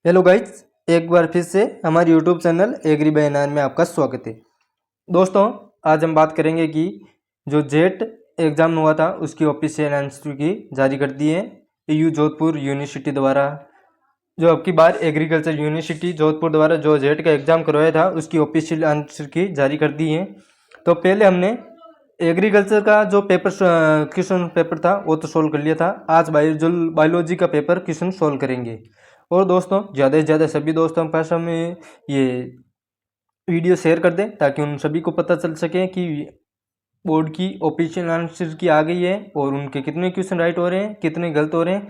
Hello guys, एक बार फिर से हमारे YouTube channel Agri by NR में आपका स्वागत है। दोस्तों, आज हम बात करेंगे कि जो जेट एग्ज़ाम हुआ था उसकी ऑफिशियल आंसर की जारी कर दी है ईयू जोधपुर यूनिवर्सिटी द्वारा। जो अब की बार एग्रीकल्चर यूनिवर्सिटी जोधपुर द्वारा जो जेट का एग्ज़ाम करवाया था उसकी ऑफिशियल आंसर की जारी कर दी है। तो पहले हमने एग्रीकल्चर का जो पेपर क्वेश्चन पेपर था वो तो सोल्व कर लिया था। आज बायोलॉजी का पेपर क्वेश्चन सोल्व करेंगे। और दोस्तों, ज़्यादा से ज़्यादा सभी दोस्तों के पास हमें ये वीडियो शेयर कर दें ताकि उन सभी को पता चल सके कि बोर्ड की ऑफिशियल आंसर की आ गई है और उनके कितने क्वेश्चन राइट हो रहे हैं, कितने गलत हो रहे हैं।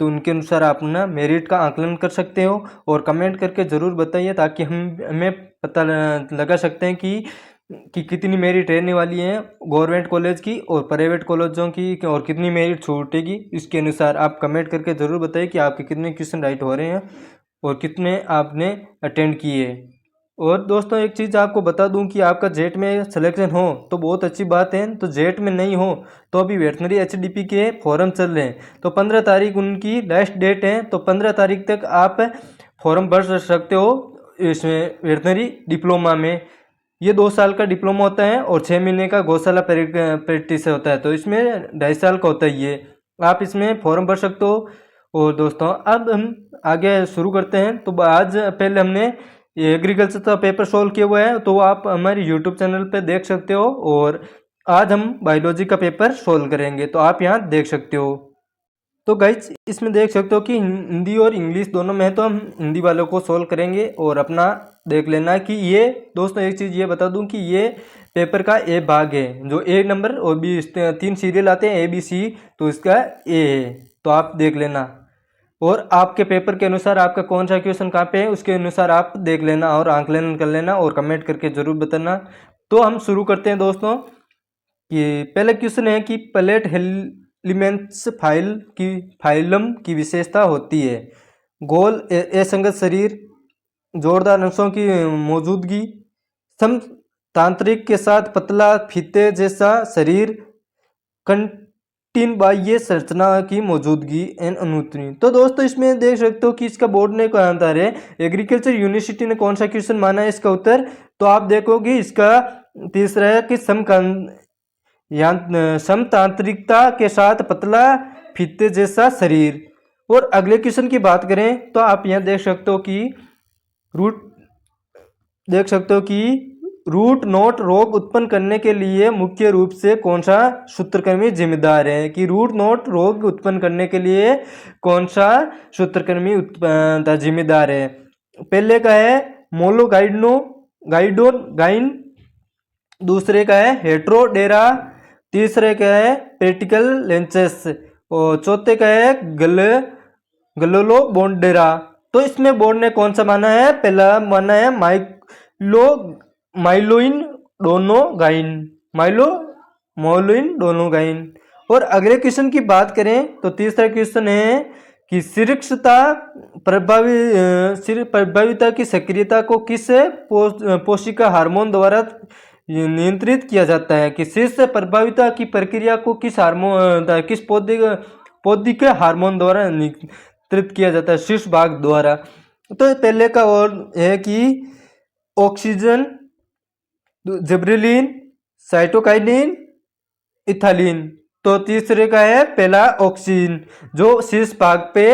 तो उनके अनुसार आप ना मेरिट का आकलन कर सकते हो और कमेंट करके ज़रूर बताइए ताकि हमें पता लगा सकते हैं कि कितनी मेरिट रहने वाली है गवर्नमेंट कॉलेज की और प्राइवेट कॉलेजों की, और कितनी मेरिट छूटेगी। इसके अनुसार आप कमेंट करके ज़रूर बताइए कि आपके कितने क्वेश्चन राइट हो रहे हैं और कितने आपने अटेंड किए। और दोस्तों, एक चीज़ आपको बता दूं कि आपका जेट में सिलेक्शन हो तो बहुत अच्छी बात है। तो जेट में नहीं हो तो अभी वेटनरी एचडीपी के फॉर्म चल रहे हैं। तो 15 तारीख उनकी लास्ट डेट है। तो 15 तारीख तक आप फॉर्म भर सकते हो इसमें वेटनरी डिप्लोमा में। ये 2 साल का डिप्लोमा होता है और 6 महीने का गौशाला प्रैक्टिस होता है। तो इसमें 2.5 साल का होता है ये। आप इसमें फॉर्म भर सकते हो। और दोस्तों, अब हम आगे शुरू करते हैं। तो आज पहले हमने ये एग्रीकल्चर का पेपर सोल्व किया हुआ है, तो आप हमारे यूट्यूब चैनल पे देख सकते हो। और आज हम बायोलॉजी का पेपर सोल्व करेंगे, तो आप यहाँ देख सकते हो। तो गाइज, इसमें देख सकते हो कि हिंदी और इंग्लिश दोनों में है। तो हम हिंदी वालों को सोल्व करेंगे और अपना देख लेना कि ये दोस्तों, एक चीज़ ये बता दूं कि ये पेपर का ए भाग है। जो ए नंबर और बी 3 सीरियल आते हैं, ए बी सी, तो इसका ए है। तो आप देख लेना और आपके पेपर के अनुसार आपका कौन सा क्वेश्चन कहाँ पे है उसके अनुसार आप देख लेना और आंकलन कर लेना और कमेंट करके ज़रूर बताना। तो हम शुरू करते हैं दोस्तों। ये पहले क्वेश्चन है कि प्लेट एलिमेंट्स फाइलम की विशेषता होती है। गोल असंगत शरीर, जोरदार नसों की मौजूदगी, समतांत्रिक के साथ पतला फीते जैसा शरीर, कंटीन बाह्य संरचना की मौजूदगी एन अनुत्तरी। तो दोस्तों, इसमें देख सकते हो कि इसका बोर्ड ने क्या आंसर है, एग्रीकल्चर यूनिवर्सिटी ने कौन सा क्वेश्चन माना है इसका उत्तर। तो आप देखोगे इसका तीसरा है कि समतांत्रिकता के साथ पतला फीते जैसा शरीर। और अगले क्वेश्चन की बात करें तो आप यहाँ देख सकते हो कि रूट नोट रोग उत्पन्न करने के लिए मुख्य रूप से कौन सा सूत्रकृमि जिम्मेदार है। कि रूट नोट रोग उत्पन्न करने के लिए कौन सा सूत्रकृमि जिम्मेदार है। पहले का है गाइन, दूसरे का है हेट्रोडेरा, तीसरे का है पेटिकल लेंचेस और चौथे का है गलोलोबोंडेरा। तो इसमें बोर्ड ने कौन सा माना है, पहला माना है माइलोइन डोनोगाइन। और अगले क्वेश्चन की बात करें तो तीसरा क्वेश्चन है कि प्रभाविता की सक्रियता को किस पोषिका हार्मोन द्वारा नियंत्रित किया जाता है। कि शीर्ष प्रभाविता की प्रक्रिया को किस पौधे के हार्मोन द्वारा नियंत्रित किया जाता है, शीर्ष भाग द्वारा। तो पहले का और है कि ऑक्सीजन, जिब्रेलिन, साइटोकाइनिन, इथालिन। तो तीसरे का है पहला ऑक्सीजन, जो शीर्ष भाग पे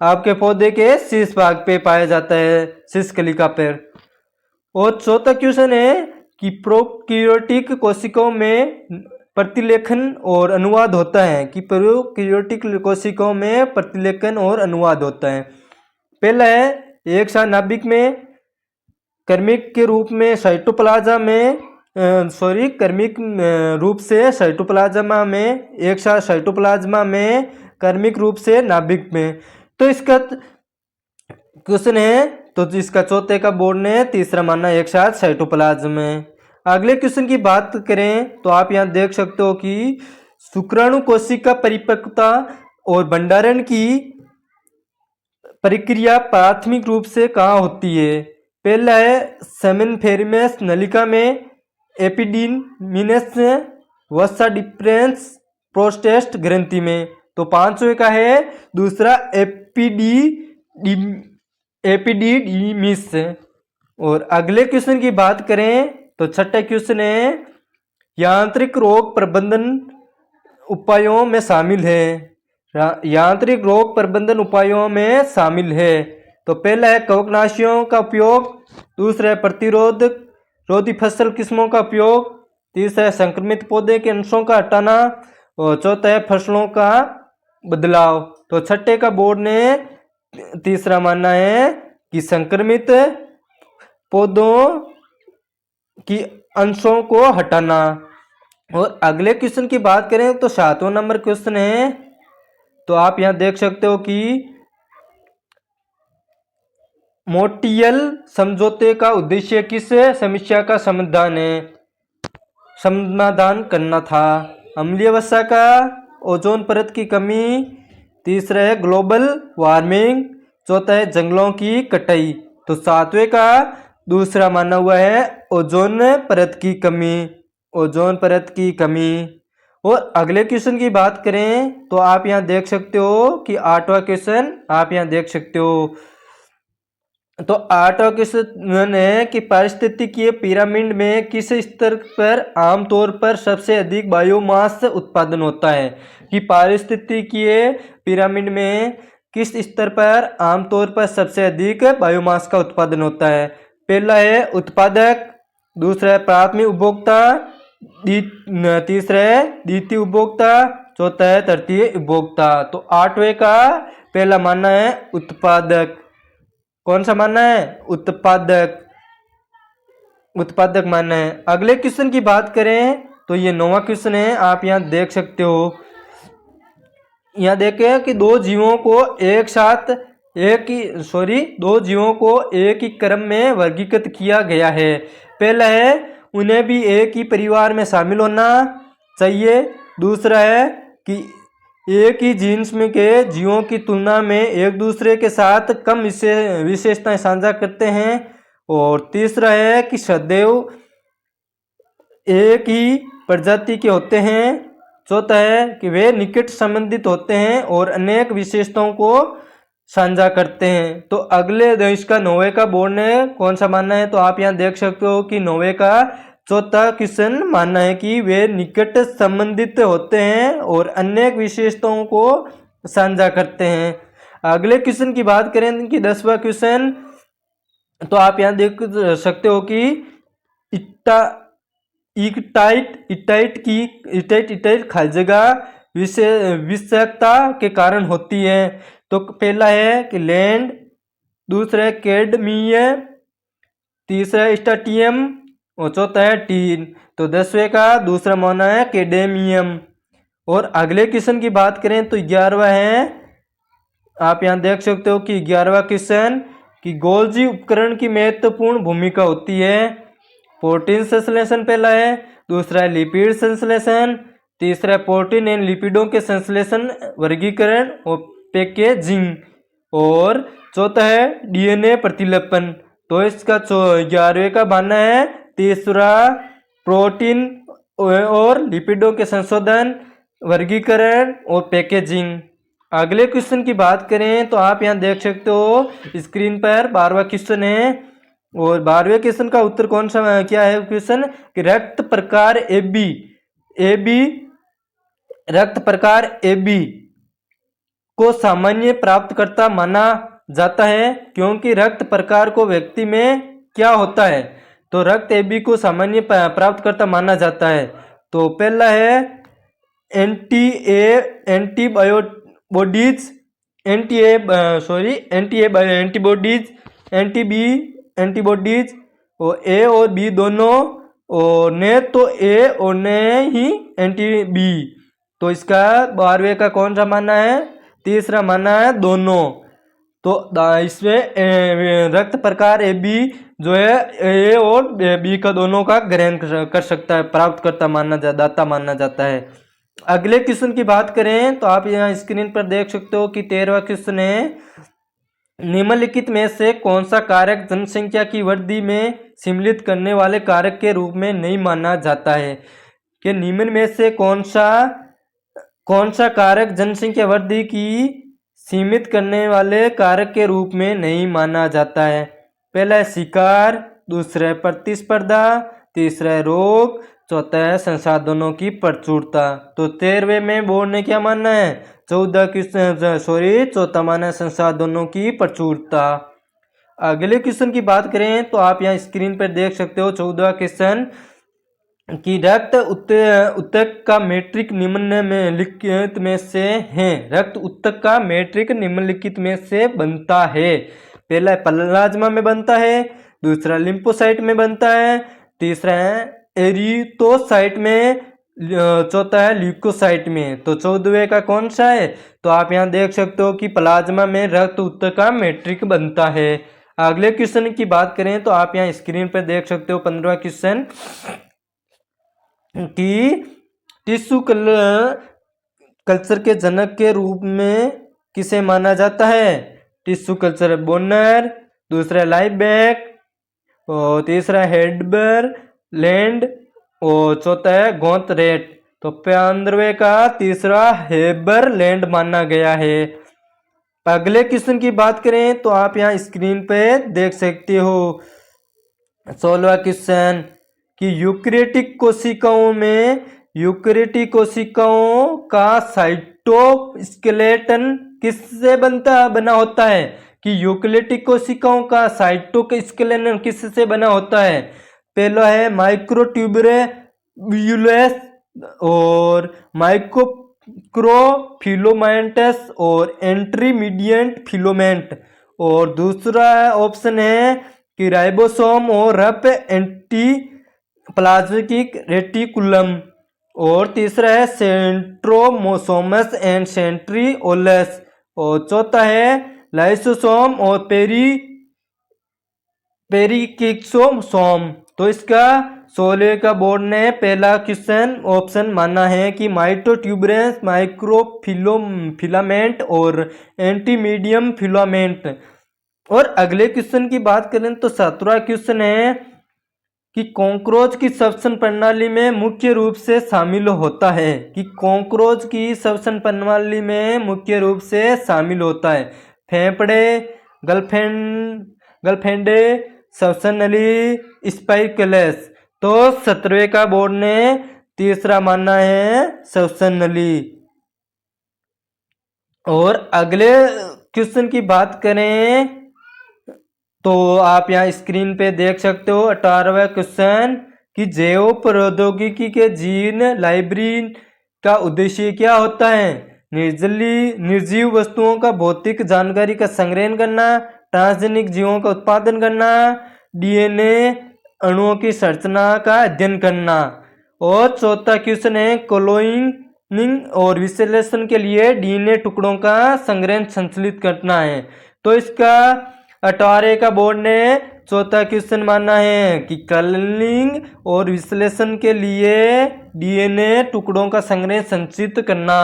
आपके पौधे के शीर्ष भाग पे पाया जाता है, शीर्ष कलिका पर। और चौथा क्वेश्चन है कि प्रोकैरियोटिक कोशिकाओं में प्रतिलेखन और अनुवाद होता है। कि प्रोकैरियोटिक कोशिकाओं में प्रतिलेखन और अनुवाद होता है। पहला है एक साथ नाभिक में, कर्मिक के रूप में साइटोप्लाज्म में, कर्मिक रूप से साइटोप्लाज्मा में, एक साथ साइटोप्लाज्मा में, कर्मिक रूप से नाभिक में। तो इसका क्वेश्चन है, तो इसका चौथे का बोर्ड ने तीसरा माना एक साथ साइटोप्लाज्म में। अगले क्वेश्चन की बात करें तो आप यहाँ देख सकते हो कि शुक्राणु कोशिका परिपक्वता और भंडारण की प्रक्रिया प्राथमिक रूप से कहाँ होती है। पहला है सेमेनफेरिमस नलिका में, एपिडिडमिनस वसा डिफरेंस प्रोस्टेट ग्रंथि में। तो 5वें का है दूसरा एपिडिडीमिस। और अगले क्वेश्चन की बात करें तो छठा क्वेश्चन है यांत्रिक रोग प्रबंधन उपायों में शामिल है। यांत्रिक रोग प्रबंधन उपायों में शामिल है तो पहला है कवकनाशियों का उपयोग, दूसरा है प्रतिरोधी फसल किस्मों का उपयोग, तीसरा है संक्रमित पौधे के अंशों का हटाना और चौथा है फसलों का बदलाव। तो छठे का बोर्ड ने तीसरा मानना है कि संक्रमित पौधों की अंशों को हटाना। और अगले क्वेश्चन की बात करें तो 7वां नंबर क्वेश्चन है, तो आप यहां देख सकते हो कि मोंट्रियल समझौते का उद्देश्य किस समस्या का समाधान करना था। अम्लीय वर्षा का, ओजोन परत की कमी, तीसरा है ग्लोबल वार्मिंग, चौथा है जंगलों की कटाई। तो 7वें का दूसरा माना हुआ है ओजोन परत की कमी, ओजोन परत की कमी। और अगले क्वेश्चन की बात करें तो आप यहां देख सकते हो कि 8वां क्वेश्चन आप यहां देख सकते हो। तो 8वां क्वेश्चन है कि पारिस्थितिकीय पिरामिड में किस स्तर पर आमतौर पर सबसे अधिक बायोमास उत्पादन होता है। कि पारिस्थितिकीय पिरामिड में किस स्तर पर आमतौर पर सबसे अधिक बायोमास का उत्पादन होता है। पहला है उत्पादक, दूसरा है प्राथमिक उपभोक्ता, तीसरा है द्वितीय उपभोक्ता, चौथा है तृतीय उपभोक्ता। तो 8वें का पहला मानना है उत्पादक। कौन सा मानना है? उत्पादक, उत्पादक मानना है। अगले क्वेश्चन की बात करें तो ये 9वां क्वेश्चन है, आप यहां देख सकते हो। यहां देखें कि दो जीवों को एक ही क्रम में वर्गीकृत किया गया है। पहला है उन्हें भी एक ही परिवार में शामिल होना चाहिए, दूसरा है कि एक ही जीन्स में के जीवों की तुलना में एक दूसरे के साथ कम विशेषताएं साझा करते हैं, और तीसरा है कि सदैव एक ही प्रजाति के होते हैं, चौथा है कि वे निकट संबंधित होते हैं और अनेक विशेषताओं को साझा करते हैं। तो अगले इसका 9वें का बोर्ड ने कौन सा मानना है, तो आप यहाँ देख सकते हो कि 9वें का चौथा क्वेश्चन मानना है कि वे निकट संबंधित होते हैं और अनेक विशेषताओं को साझा करते हैं। अगले क्वेश्चन की बात करें कि 10वां क्वेश्चन, तो आप यहाँ देख सकते हो कि इटाइट खाली जगह विषाक्तता के कारण होती है। तो पहला है कि लैंड, दूसरा है कैडमियम, तीसरा है स्टार्टियम और चौथा है टीन। तो 10वें का दूसरा माना है कैडमियम। और अगले क्वेश्चन की बात करें तो 11वां है, आप यहां देख सकते हो कि 11वां क्वेश्चन कि गोल्जी उपकरण की महत्वपूर्ण भूमिका होती है। प्रोटीन संश्लेषण पहला है, दूसरा है लिपिड संश्लेषण, तीसरा है प्रोटीन एंड लिपिडों के संश्लेषण, वर्गीकरण और पैकेजिंग, और चौथा है डीएनए प्रतिलिपन। तो इसका 11वें का मानना है तीसरा प्रोटीन और लिपिडों के संशोधन, वर्गीकरण और पैकेजिंग। अगले क्वेश्चन की बात करें तो आप यहां देख सकते हो स्क्रीन पर 12वां क्वेश्चन है, और 12वें क्वेश्चन का उत्तर कौन सा क्या है क्वेश्चन कि रक्त प्रकार AB रक्त प्रकार AB को सामान्य प्राप्तकर्ता माना जाता है, क्योंकि रक्त प्रकार को व्यक्ति में क्या होता है, तो रक्त AB को सामान्य प्राप्तकर्ता माना जाता है। तो पहला है एंटीबॉडीज और A और B दोनों, और ने तो A और ने ही एंटी-B। तो इसका 12वें का कौन सा मानना है, तीसरा मानना है दोनों। तो इसमें रक्त प्रकार AB जो है A और B का दोनों का ग्रहण कर सकता है, प्राप्तकर्ता दाता मानना जाता है। अगले क्वेश्चन की बात करें तो आप यहाँ स्क्रीन पर देख सकते हो कि 13वां क्वेश्चन है, निम्नलिखित में से कौन सा कारक जनसंख्या की वृद्धि में सम्मिलित करने वाले कारक के रूप में नहीं माना जाता है। कि निम्न में से कौन सा कारक जनसंख्या वृद्धि की सीमित करने वाले कारक के रूप में नहीं माना जाता है। पहला है शिकार, दूसरा है प्रतिस्पर्धा, तीसरा है रोग, चौथा है संसाधनों की प्रचुरता। तो 13वें में बोर्ड ने क्या माना है? 14 क्वेश्चन चौथा माना है संसाधनों की प्रचुरता। अगले क्वेश्चन की बात करें तो आप यहाँ स्क्रीन पर देख सकते हो 14 क्वेश्चन कि रक्त ऊतक का मैट्रिक निम्नलिखित में से है। रक्त ऊतक का मैट्रिक निम्नलिखित में से बनता है। पहला प्लाज्मा में बनता है, दूसरा लिम्फोसाइट में बनता है, तीसरा है एरिथ्रोसाइट में, चौथा है ल्यूकोसाइट में। तो 14वें का कौन सा है? तो आप यहाँ देख सकते हो कि प्लाज्मा में रक्त ऊतक का मैट्रिक बनता है। अगले क्वेश्चन की बात करें तो आप यहाँ स्क्रीन पर देख सकते हो 15वां क्वेश्चन कि टिश्यू कल्चर के जनक के रूप में किसे माना जाता है? टिश्यू कल्चर बोनर, दूसरा लाइबैक, और तीसरा हेडबर लैंड, और चौथा है गोंतरेट। तो 15वें का तीसरा हेबर लैंड माना गया है। अगले क्वेश्चन की बात करें तो आप यहाँ स्क्रीन पे देख सकते हो 16वां क्वेश्चन कि यूकेरियोटिक कोशिकाओं का साइटोस्केलेटन किससे बना होता है? कि यूकेरियोटिक कोशिकाओं का साइटोस्केलेटन किससे बना होता है? पहला है माइक्रोट्यूबुलस और माइक्रोफिलामेंटस और इंटरमीडिएट फिलामेंट, और दूसरा ऑप्शन है कि राइबोसोम और रफ एंटीप्लाज्मिक रेटिकुलम, और तीसरा है सेंट्रोमोसोमस एंड सेंट्रिओलस, और चौथा है लाइसोसोम और पेरिकिक्सोसोम। तो इसका 16 का बोर्ड ने पहला क्वेश्चन ऑप्शन माना है कि माइटोट्यूबुलस, माइक्रोफिलामेंट और एंटीमीडियम फिलामेंट। और अगले क्वेश्चन की बात करें तो 17वां क्वेश्चन है कि कॉकरोच की श्वसन प्रणाली में मुख्य रूप से शामिल होता है। कि कॉकरोच की श्वसन प्रणाली में मुख्य रूप से शामिल होता है फेफड़े, गलफेंडे, श्वसन नली, स्पाइकलस। तो 17वें का बोर्ड ने तीसरा माना है श्वसन नली। और अगले क्वेश्चन की बात करें तो आप यहाँ स्क्रीन पे देख सकते हो 18वां क्वेश्चन कि जैव प्रौद्योगिकी के जीन लाइब्रेरी का उद्देश्य क्या होता है? निर्जीव वस्तुओं का भौतिक जानकारी का संग्रहण करना, ट्रांसजेनिक जीवों का उत्पादन करना, डीएनए अणुओं की संरचना का अध्ययन करना। और चौथा क्वेश्चन है क्लोनिंग और विश्लेषण के लिए डीएनए टुकड़ों का संग्रहण संचालित करना है। तो इसका 18 का बोर्ड ने चौथा क्वेश्चन माना है कि क्लोनिंग और विश्लेषण के लिए डीएनए टुकड़ों का संग्रह संचित करना।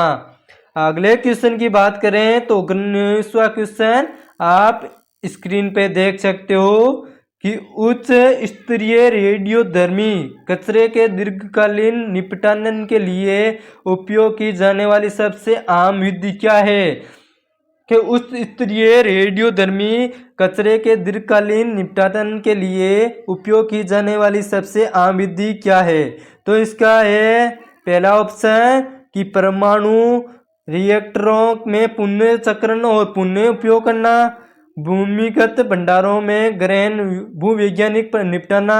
अगले क्वेश्चन की बात करें तो 19वां क्वेश्चन आप स्क्रीन पे देख सकते हो कि उच्च स्तरीय रेडियोधर्मी कचरे के दीर्घकालीन निपटान के लिए उपयोग की जाने वाली सबसे आम विधि क्या है? कि उच्च स्तरीय रेडियोधर्मी कचरे के दीर्घकालीन निपटान के लिए उपयोग की जाने वाली सबसे आम विधि क्या है? तो इसका है पहला ऑप्शन कि परमाणु रिएक्टरों में पुनः चक्रण और पुनः उपयोग करना, भूमिगत भंडारों में गहन भूवैज्ञानिक पर निपटाना,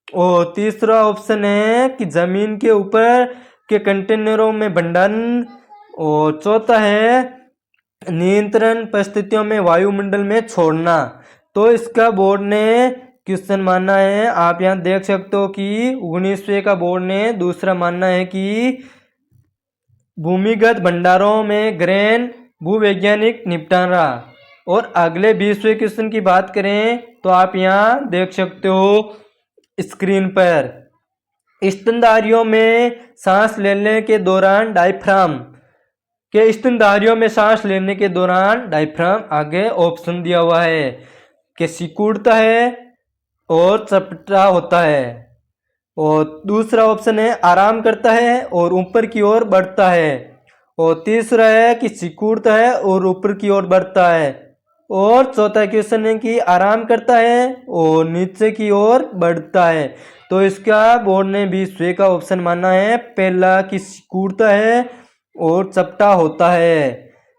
और तीसरा ऑप्शन है कि जमीन के ऊपर के कंटेनरों में भंडारण, और चौथा है नियंत्रण परिस्थितियों में वायुमंडल में छोड़ना। तो इसका बोर्ड ने क्वेश्चन माना है, आप यहाँ देख सकते हो कि 19वें का बोर्ड ने दूसरा मानना है कि भूमिगत भंडारों में गहन भूवैज्ञानिक निपटारा। और अगले 20वें क्वेश्चन की बात करें तो आप यहाँ देख सकते हो स्क्रीन पर स्तनधारियों में सांस लेने के दौरान डायफ्राम आगे ऑप्शन दिया हुआ है कि सिकुड़ता है और चपटा होता है, और दूसरा ऑप्शन है आराम करता है और ऊपर की ओर बढ़ता है, और तीसरा है कि सिकुड़ता है और ऊपर की ओर बढ़ता है। और चौथा क्वेश्चन है कि आराम करता है और नीचे की ओर बढ़ता है। तो इसका बोर्ड ने भी सी का ऑप्शन माना है, पहला कि सिकुड़ता है और चपटा होता है,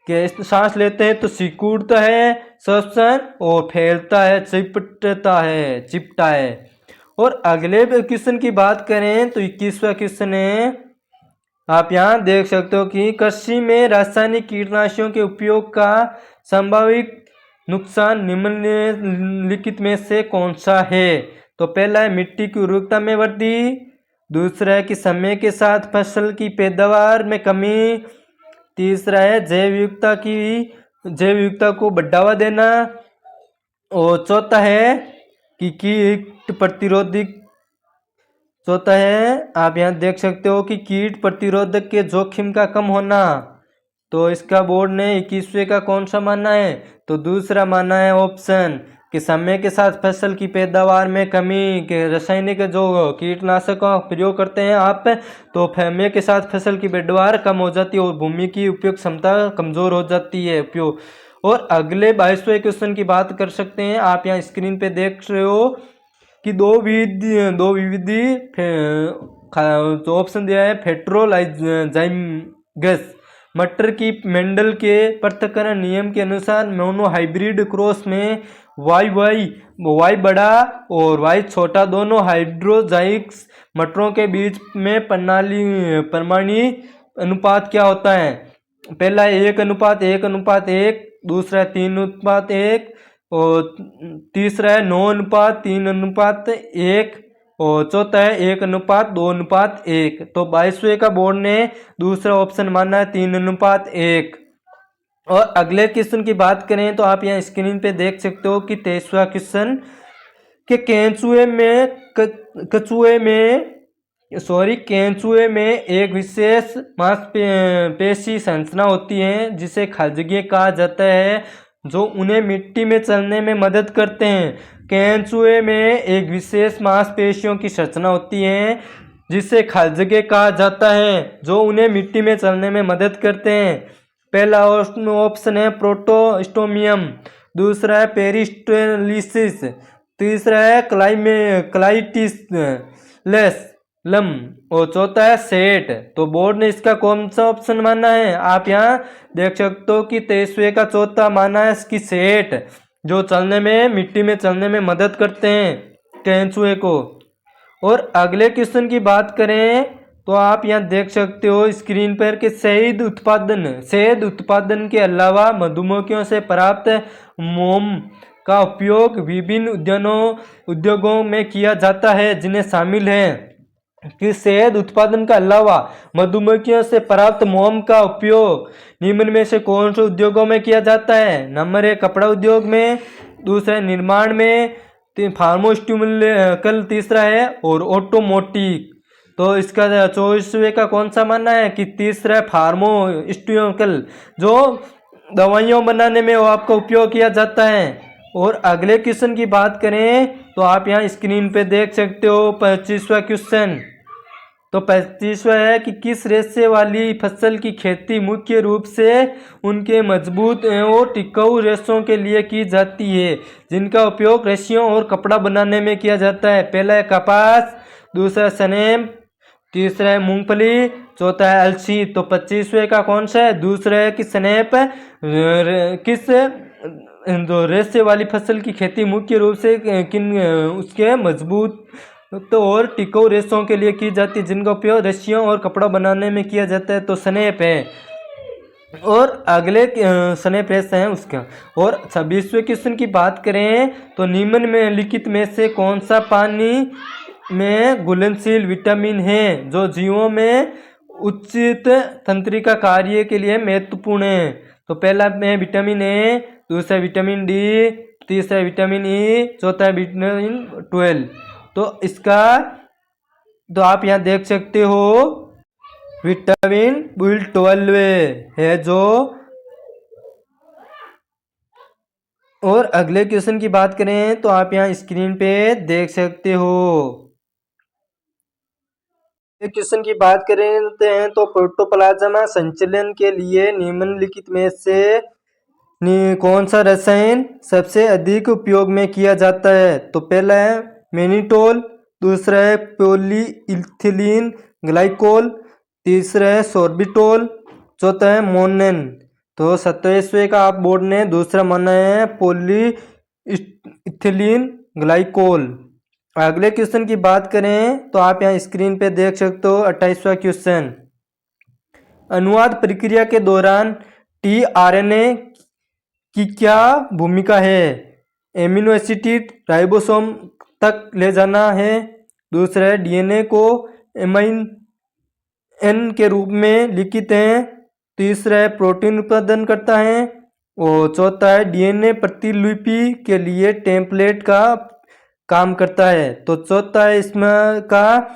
कि सांस लेते हैं तो सिकुड़ता है श्वसन और फैलता है, चिपटा है। और अगले क्वेश्चन की बात करें तो 21वां क्वेश्चन है, आप यहाँ देख सकते हो कि कृषि में रासायनिक कीटनाशकों के उपयोग का संभावित नुकसान निम्नलिखित में से कौन सा है। तो पहला है मिट्टी की उर्वरकता में वृद्धि, दूसरा है कि समय के साथ फसल की पैदावार में कमी, तीसरा है जैव विविधता को बढ़ावा देना, और चौथा है कि कीट प्रतिरोधी। चौथा है आप यहाँ देख सकते हो कि कीट प्रतिरोधक के जोखिम का कम होना। तो इसका बोर्ड ने 21वें का कौन सा माना है, तो दूसरा माना है ऑप्शन कि समय के साथ फसल की पैदावार में कमी, के रासायनिक जो कीटनाशक का प्रयोग करते हैं आप, तो समय के साथ फसल की पैदावार कम हो जाती है और भूमि की उपयोग क्षमता कमजोर हो जाती है उपयोग। और अगले 22वें क्वेश्चन की बात कर सकते हैं, आप यहाँ स्क्रीन पे देख रहे हो कि दो विविधि जो ऑप्शन दिया है फेट्रोलाइजाइगस मटर की मेंडल के पृथक्करण नियम के अनुसार मोनो हाइब्रिड क्रॉस में वाई बड़ा और वाई छोटा दोनों हाइड्रोजाइक्स मटरों के बीच में परमाणु अनुपात क्या होता है। पहला है 1:1:1, दूसरा है 3:1, और तीसरा है 9:3:1, और चौथा है 1:2:1। तो 22वें का बोर्ड ने दूसरा ऑप्शन माना है 3:1। और अगले क्वेश्चन की बात करें तो आप यहाँ स्क्रीन पे देख सकते हो कि 23वां क्वेश्चन के केंचुए में एक विशेष मांसपेशी संरचना होती है जिसे खलजगे कहा जाता है, जो उन्हें मिट्टी में चलने में मदद करते हैं। केंचुए में एक विशेष मांसपेशियों की संरचना होती है जिसे खलजगे कहा जाता है, जो उन्हें मिट्टी में चलने में मदद करते हैं। पहला ऑप्शन है प्रोटोस्टोमियम, दूसरा है पेरिस्टोलिसिस, तीसरा है क्लाइटिसलम, और चौथा है सेट। तो बोर्ड ने इसका कौन सा ऑप्शन माना है, आप यहाँ देख सकते हो कि 23वें का चौथा माना है इसकी सेट, जो मिट्टी में चलने में मदद करते हैं केंचुए को। और अगले क्वेश्चन की बात करें तो आप यहाँ देख सकते हो स्क्रीन पर कि शहद उत्पादन के अलावा मधुमक्खियों से प्राप्त मोम का उपयोग विभिन्न उद्योगों में किया जाता है, जिन्हें शामिल है कि शहद उत्पादन का अलावा मधुमक्खियों से प्राप्त मोम का उपयोग निम्न में से कौन से उद्योगों में किया जाता है। नंबर 1 कपड़ा उद्योग में, दूसरा निर्माण में, फार्मास्यूटिकल तीसरा है, और ऑटोमोटिव। तो इसका 24वें का कौन सा मानना है कि तीसरा है फार्मास्यूटिकल, जो दवाइयों बनाने में वो आपका उपयोग किया जाता है। और अगले क्वेश्चन की बात करें तो आप यहाँ स्क्रीन पे देख सकते हो 25वां क्वेश्चन। तो 25वां है कि किस रेशे वाली फसल की खेती मुख्य रूप से उनके मजबूत और टिकाऊ रेशों के लिए की जाती है, जिनका उपयोग रस्सियों और कपड़ा बनाने में किया जाता है। पहला है कपास, दूसरा सनेम, तीसरा है मूंगफली, चौथा है अलसी। तो 25वें का कौन सा है, दूसरा है कि सनेप किस रेशे वाली फसल की खेती मुख्य रूप से उसके मजबूत तो और टिकाऊ रेशों के लिए की जाती है, जिनका उपयोग रस्सियों और कपड़ा बनाने में किया जाता है। तो सनेप है। और अगले सनेप रेशा है उसका। और 26वें क्वेश्चन की बात करें तो निम्न में लिखित में से कौन सा पानी में घुलनशील विटामिन है जो जीवों में उचित तंत्रिका कार्य के लिए महत्वपूर्ण है। तो पहला है विटामिन ए, दूसरा विटामिन डी, तीसरा विटामिन ई, चौथा विटामिन 12। तो इसका तो आप यहाँ देख सकते हो विटामिन B12 है जो। और अगले क्वेश्चन की बात करें तो आप यहाँ स्क्रीन पे देख सकते हो। एक क्वेश्चन की बात करते हैं तो प्रोटोप्लाज्मा संचलन के लिए निम्नलिखित में से कौन सा रसायन सबसे अधिक उपयोग में किया जाता है? तो पहला है मेनिटोल, दूसरा है पॉलीइथिलीन ग्लाइकोल, तीसरा है सोर्बिटोल, चौथा है मोनेन। तो 27वें का आप बोर्ड ने दूसरा माना है पॉलीइथिलीन ग्लाइकोल। अगले क्वेश्चन की बात करें तो आप यहाँ स्क्रीन पे देख सकते हो 28वां क्वेश्चन। अनुवाद प्रक्रिया के दौरान टीआरएनए की क्या भूमिका है? एमिनो एसिड राइबोसोम तक ले जाना है, दूसरा है डीएनए को एमाइन एन के रूप में लिखित है, तीसरा है प्रोटीन उत्पादन करता है और चौथा है डीएनए प्रतिलिपि के लिए टेम्पलेट का काम करता है। तो चौथा है इसमें का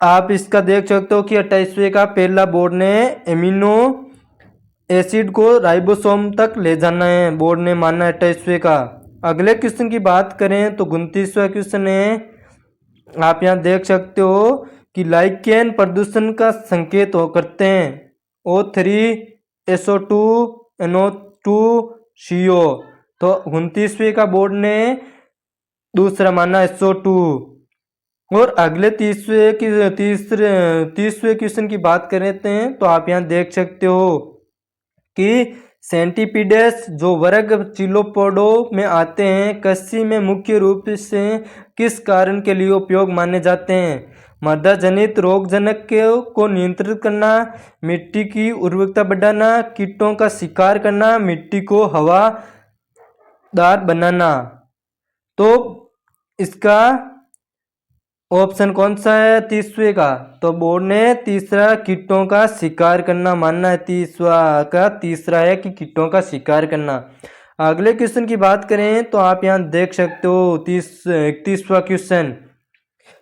आप इसका देख सकते हो कि 28वें का पहला बोर्ड ने एमिनो एसिड को राइबोसोम तक ले जाना है, बोर्ड ने माना 28वें का। अगले क्वेश्चन की बात करें तो 29वां क्वेश्चन है, आप यहाँ देख सकते हो कि लाइकेन प्रदूषण का संकेत हो करते हैं O3SO2 NO2 CO। तो 29वें का बोर्ड ने दूसरा माना SO2। और अगले तीसरे क्वेश्चन की बात करते हैं तो आप यहाँ देख सकते हो कि सेंटीपीडेस जो वर्ग चिलोपोडों में आते हैं, कृषि में मुख्य रूप से किस कारण के लिए उपयोग माने जाते हैं? मृदा जनित रोगजनक को नियंत्रित करना, मिट्टी की उर्वरकता बढ़ाना, कीटों का शिकार करना, मिट्टी को हवादार बनाना। तो इसका ऑप्शन कौन सा है 30वें का? तो बोर्ड ने तीसरा कीटों का शिकार करना मानना है। 30वां का तीसरा है कि कीटों का शिकार करना। अगले क्वेश्चन की बात करें तो आप यहाँ देख सकते हो 31वां क्वेश्चन।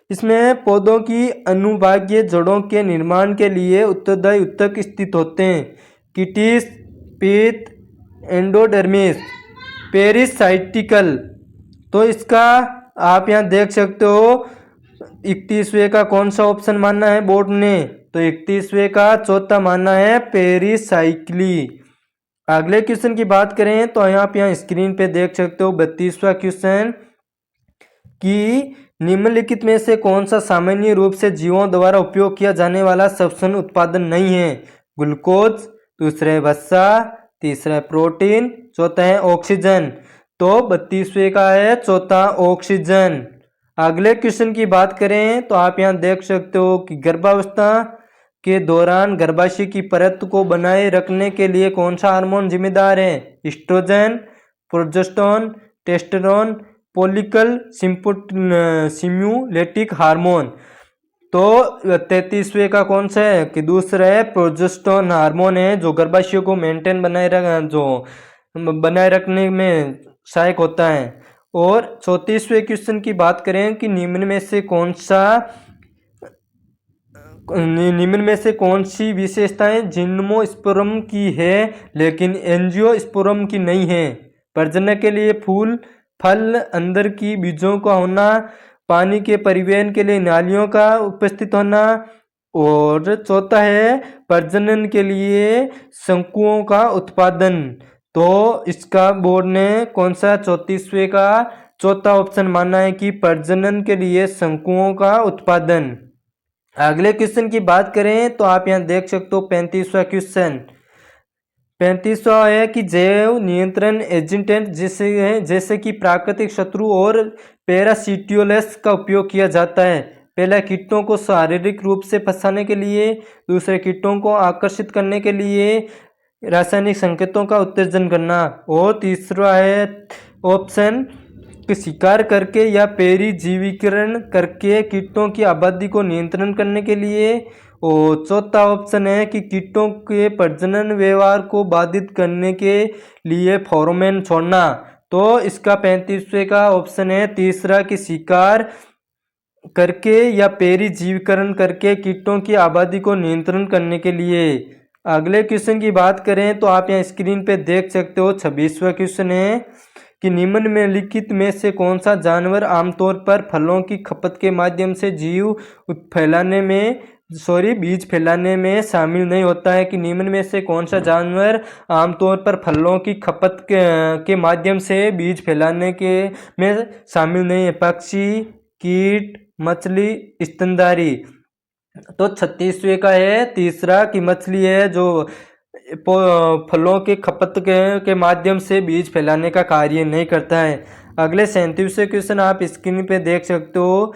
इसमें पौधों की अनुभागीय जड़ों के निर्माण के लिए उत्तरदायी ऊतक स्थित होते हैं। किटिस, पीत, एंडोडर्मिस, पेरिसाइटिकल। तो इसका आप यहाँ देख सकते हो 31वें का कौन सा ऑप्शन मानना है बोर्ड ने? तो 31वें का चौथा मानना है पेरिसाइक्ली। अगले क्वेश्चन की बात करें तो आप यहाँ स्क्रीन पे देख सकते हो 32वां क्वेश्चन कि निम्नलिखित में से कौन सा सामान्य रूप से जीवों द्वारा उपयोग किया जाने वाला श्वसन उत्पादन नहीं है? ग्लूकोज, दूसरा है वसा, तीसरा है प्रोटीन, चौथा है ऑक्सीजन। तो 32वें का है चौथा ऑक्सीजन। अगले क्वेश्चन की बात करें तो आप यहाँ देख सकते हो कि गर्भावस्था के दौरान गर्भाशय की परत को बनाए रखने के लिए कौन सा हार्मोन जिम्मेदार है? Estrogen, progesterone, testosterone, follicle stimulating hormone. तो 33वें का कौन सा है कि दूसरा है प्रोजेस्टेरोन हार्मोन है जो गर्भाशय को मेंटेन बनाए रखने में सहायक होता है। और 34वें क्वेश्चन की बात करें कि निम्न में से कौन सी विशेषताएं जिम्नोस्पर्म की है लेकिन एंजियोस्पर्म की नहीं है? प्रजनन के लिए फल अंदर की बीजों का होना, पानी के परिवहन के लिए नालियों का उपस्थित होना, और चौथा है प्रजनन के लिए शंकुओं का उत्पादन। तो इसका बोर्ड ने कौन सा 34वें का चौथा ऑप्शन माना है कि प्रजनन के लिए शंकुओं का उत्पादन। अगले क्वेश्चन की बात करें तो आप यहाँ देख सकते हो 35वां क्वेश्चन। 35वां है कि जैव नियंत्रण एजेंट जैसे कि प्राकृतिक शत्रु और पैरासिटियोलस का उपयोग किया जाता है। पहला कीटों को शारीरिक रूप से फंसाने के लिए, दूसरे कीटों को आकर्षित करने के लिए रासायनिक संकेतों का उत्तेजन करना, और तीसरा है ऑप्शन कि शिकार करके या पेरिजीवीकरण करके कीटों की आबादी को नियंत्रण करने के लिए, और चौथा ऑप्शन है कि कीटों के प्रजनन व्यवहार को बाधित करने के लिए फेरोमोन छोड़ना। तो इसका 35वें का ऑप्शन है तीसरा कि शिकार करके या पेरिजीवीकरण करके कीटों की आबादी को नियंत्रण करने के लिए। अगले क्वेश्चन की बात करें तो आप यहाँ स्क्रीन पे देख सकते हो 26वां क्वेश्चन है कि निम्न में लिखित में से कौन सा जानवर आमतौर पर फलों की खपत के माध्यम से बीज फैलाने में शामिल नहीं होता है। कि निम्न में से कौन सा जानवर आमतौर पर फलों की खपत के माध्यम से बीज फैलाने के में शामिल नहीं है। पक्षी, कीट, मछली, स्तनधारी। तो 36वें का है तीसरा कि मछली है जो फलों के खपत के माध्यम से बीज फैलाने का कार्य नहीं करता है। अगले 37वें क्वेश्चन आप स्क्रीन पे देख सकते हो।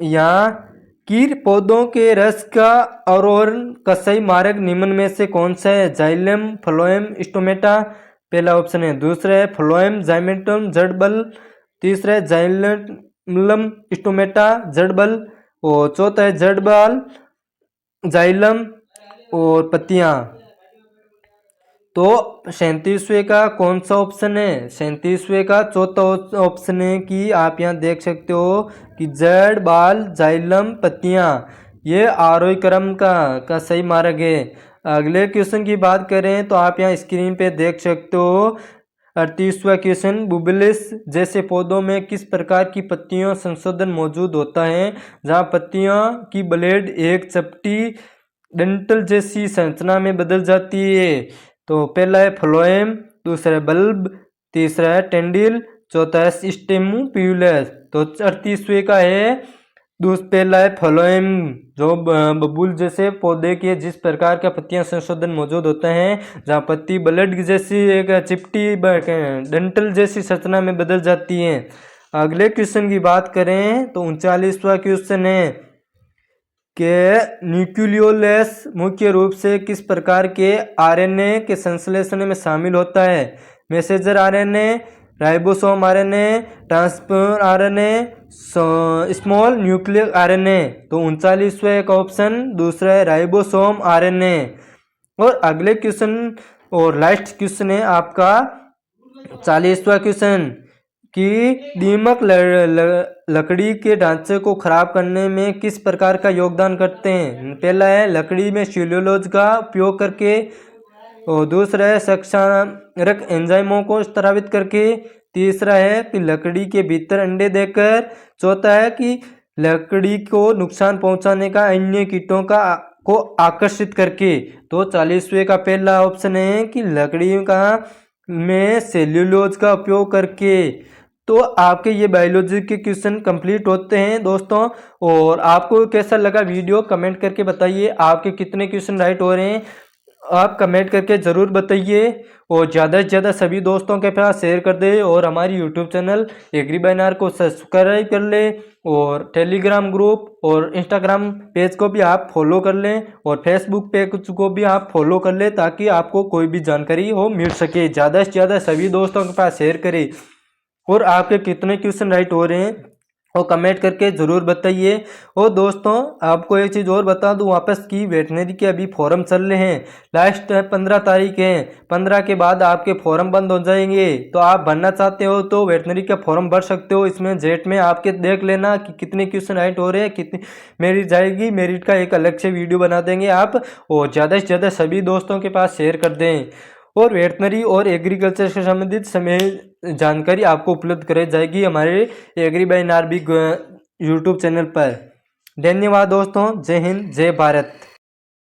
यहाँ कीट पौधों के रस का अवरोहण का सही मार्ग निम्न में से कौन सा है? Xylem, phloem, stomata. पहला ऑप्शन है। दूसरा है फ्लोएम, जाइमेटम, जड़ बल। तीसरा है जाइलम, स्टोमेटा, जड़ बल। और चौथा है जड़ बल, जाइलम और पत्तियां। तो 37वें का कौन सा ऑप्शन है? 37वें का चौथा ऑप्शन है कि आप यहाँ देख सकते हो कि जड़, बाल, जाइलम, पत्तियां, ये आरोही क्रम का सही मार्ग है। अगले क्वेश्चन की बात करें तो आप यहाँ स्क्रीन पे देख सकते हो 38वां क्वेश्चन। बुबलिस जैसे पौधों में किस प्रकार की पत्तियों संशोधन मौजूद होता है जहाँ पत्तियों की ब्लेड एक चपटी डंठल जैसी संरचना में बदल जाती है? तो पहला है फ्लोएम, दूसरा है बल्ब, तीसरा है टेंडिल, चौथा है स्टेमुपिलस। तो 38वें का है पहला है फ्लोएम, जो बबूल जैसे पौधे के जिस प्रकार का पत्तियां संशोधन मौजूद होते हैं जहाँ पत्ती ब्लेड जैसी एक चिपटी डंठल जैसी संरचना में बदल जाती है। अगले क्वेश्चन की बात करें तो 39वां क्वेश्चन है कि न्यूक्लियोलस मुख्य रूप से किस प्रकार के आरएनए के संश्लेषण में शामिल होता है? Messenger RNA, ribosome RNA, transporter RNA, small nuclear RNA. तो 39वां का ऑप्शन दूसरा है राइबोसोम आरएनए। और अगले क्वेश्चन और लास्ट क्वेश्चन है आपका 40वां क्वेश्चन कि दीमक लकड़ी के ढांचे को खराब करने में किस प्रकार का योगदान करते हैं? पहला है लकड़ी में सेल्यूलोज का उपयोग करके, और दूसरा है संक्षारक एंजाइमों को स्रावित करके, तीसरा है कि लकड़ी के भीतर अंडे देकर, चौथा है कि लकड़ी को नुकसान पहुंचाने का अन्य कीटों को आकर्षित करके। तो 40वें का पहला ऑप्शन है कि लकड़ी का में सेल्यूलोज का उपयोग करके। तो आपके ये बायोलॉजी के क्वेश्चन कंप्लीट होते हैं दोस्तों। और आपको कैसा लगा वीडियो कमेंट करके बताइए। आपके कितने क्वेश्चन राइट हो रहे हैं आप कमेंट करके ज़रूर बताइए। और ज़्यादा से ज़्यादा सभी दोस्तों के पास शेयर कर दे। और हमारी YouTube channel Agri by NR को सब्सक्राइब कर ले। और टेलीग्राम ग्रुप और इंस्टाग्राम पेज को भी आप फॉलो कर लें। और फेसबुक पेज को भी आप फॉलो कर लें ताकि आपको कोई भी जानकारी हो मिल सके। ज़्यादा से ज़्यादा सभी दोस्तों के पास शेयर करें। और आपके कितने क्वेश्चन राइट हो रहे हैं वो कमेंट करके ज़रूर बताइए। और दोस्तों आपको एक चीज़ और बता दूं, वापस की वेटनरी के अभी फॉर्म चल रहे हैं। लास्ट 15 तारीख है, 15 के बाद आपके फॉर्म बंद हो जाएंगे। तो आप भरना चाहते हो तो वेटनरी का फॉर्म भर सकते हो। इसमें जेट में आपके देख लेना कि कितने क्वेश्चन राइट हो रहे हैं, कितनी मेरिट जाएगी। मेरिट का एक अलग से वीडियो बना देंगे आप। और ज़्यादा से ज़्यादा सभी दोस्तों के पास शेयर कर दें। और वेटनरी और एग्रीकल्चर से संबंधित समय जानकारी आपको उपलब्ध कराई जाएगी हमारे Agri by NR YouTube channel पर। धन्यवाद दोस्तों। जय हिंद, जय भारत।